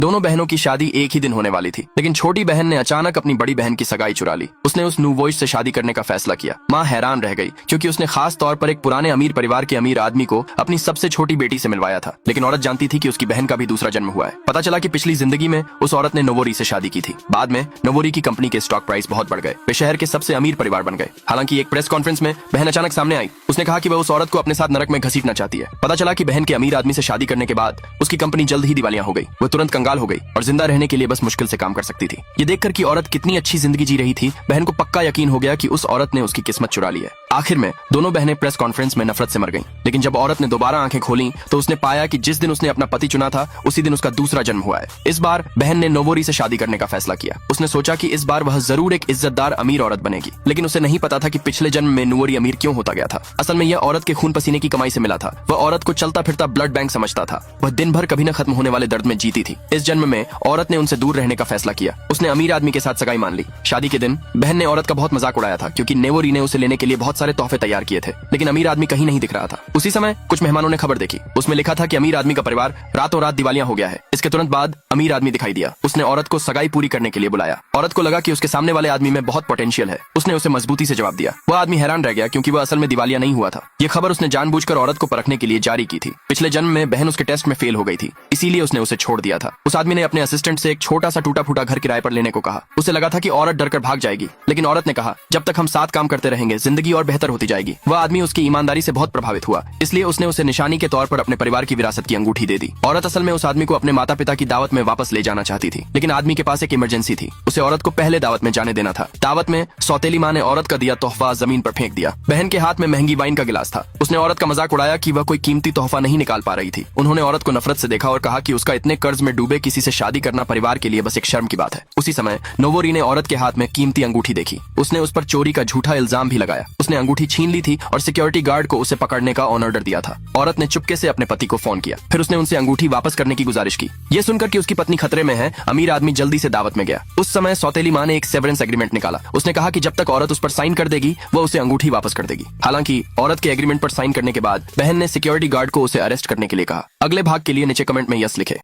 दोनों बहनों की शादी एक ही दिन होने वाली थी, लेकिन छोटी बहन ने अचानक अपनी बड़ी बहन की सगाई चुरा ली। उसने उस नूवोइश से शादी करने का फैसला किया। माँ हैरान रह गई क्योंकि उसने खास तौर पर एक पुराने अमीर परिवार के अमीर आदमी को अपनी सबसे छोटी बेटी से मिलवाया था, लेकिन औरत जानती थी कि उसकी बहन का भी दूसरा जन्म हुआ है। पता चला कि पिछली जिंदगी में उस औरत ने नोवोरी से शादी की थी। बाद में नोवोरी की कंपनी के स्टॉक प्राइस बहुत बढ़ गए। वे शहर के सबसे अमीर परिवार बन गए। हालांकि एक प्रेस कॉन्फ्रेंस में बहन अचानक सामने आई। उसने कहा कि वह उस औरत को अपने साथ नरक में घसीटना चाहती है। पता चला कि बहन के अमीर आदमी से शादी करने के बाद उसकी कंपनी जल्द ही दिवालिया हो गई। वह तुरंत कंगाल हो गई और जिंदा रहने के लिए बस मुश्किल से काम कर सकती थी। ये देखकर कि औरत कितनी अच्छी जिंदगी जी रही थी, बहन को पक्का यकीन हो गया कि उस औरत ने उसकी किस्मत चुरा ली है। आखिर में दोनों बहनें प्रेस कॉन्फ्रेंस में नफरत से मर गईं। लेकिन जब औरत ने दोबारा आंखें खोली तो उसने पाया कि जिस दिन उसने अपना पति चुना था उसी दिन उसका दूसरा जन्म हुआ है। इस बार बहन ने नोवोरी से शादी करने का फैसला किया। उसने सोचा कि इस बार वह जरूर एक इज्जतदार अमीर औरत बनेगी, लेकिन उसे नहीं पता था कि पिछले जन्म में नोवोरी अमीर क्यों होता गया था। असल में यह औरत के खून पसीने की कमाई से मिला था। वह औरत को चलता फिरता ब्लड बैंक समझता था। वह दिन भर कभी न खत्म होने वाले दर्द में जीती थी। इस जन्म में औरत ने उनसे दूर रहने का फैसला किया। उसने अमीर आदमी के साथ सगाई मान ली। शादी के दिन बहन ने औरत का बहुत मजाक उड़ाया था क्योंकि नोवोरी ने उसे लेने के लिए बहुत सारे तोहफे तैयार किए थे, लेकिन अमीर आदमी कहीं नहीं दिख रहा था। उसी समय कुछ मेहमानों ने खबर देखी। उसमें लिखा था कि अमीर आदमी का परिवार रातों रात दिवालिया हो गया है। इसके तुरंत बाद अमीर आदमी दिखाई दिया। उसने औरत को सगाई पूरी करने के लिए बुलाया। औरत को लगा कि उसके सामने वाले आदमी में बहुत पोटेंशियल है। उसने उसे मजबूती से जवाब दिया। वह आदमी हैरान रह गया क्योंकि वह असल में दिवालिया नहीं हुआ था। यह खबर उसने जानबूझकर औरत को परखने के लिए जारी की थी। पिछले जन्म में बहन उसके टेस्ट में फेल हो गई थी, इसीलिए उसने उसे छोड़ दिया था। उस आदमी ने अपने असिस्टेंट से एक छोटा सा टूटा फूटा घर किराए पर लेने को कहा। उसे लगा था कि औरत डरकर भाग जाएगी, लेकिन औरत ने कहा जब तक हम साथ काम करते रहेंगे जिंदगी और बेहतर होती जाएगी। वह आदमी उसकी ईमानदारी से बहुत प्रभावित हुआ, इसलिए उसने उसे निशानी के तौर पर अपने परिवार की विरासत की अंगूठी दे दी। औरत असल में उस आदमी को अपने माता पिता की दावत में वापस ले जाना चाहती थी, लेकिन आदमी के पास एक इमरजेंसी थी। उसे औरत को पहले दावत में जाने देना था। दावत में सौतेली माँ ने औरत का दिया तोहफा जमीन पर फेंक दिया। बहन के हाथ में महंगी वाइन का गिलास था। उसने औरत का मजाक उड़ाया कि वह कोई कीमती तोहफा नहीं निकाल पा रही थी। उन्होंने औरत को नफरत से देखा और कहा कि उसका इतने कर्ज में डूबे किसी से शादी करना परिवार के लिए बस एक शर्म की बात है। उसी समय नोवोरी ने औरत के हाथ में कीमती अंगूठी देखी। उसने उस पर चोरी का झूठा इल्जाम भी लगाया। उसने अंगूठी छीन ली थी और सिक्योरिटी गार्ड को उसे पकड़ने का ऑर्डर दिया था। औरत ने चुपके से अपने पति को फोन किया। फिर उसने उनसे अंगूठी वापस करने की गुजारिश की। यह सुनकर कि उसकी पत्नी खतरे में है, अमीर आदमी जल्दी से दावत में गया। उस समय सौतेली माँ ने एक सेवरेंस एग्रीमेंट निकाला। उसने कहा कि जब तक औरत उस पर साइन कर देगी वह उसे अंगूठी वापस कर देगी। हालांकि औरत के एग्रीमेंट पर साइन करने के बाद बहन ने सिक्योरिटी गार्ड को उसे अरेस्ट करने के लिए कहा। अगले भाग के लिए नीचे कमेंट में यस लिखे।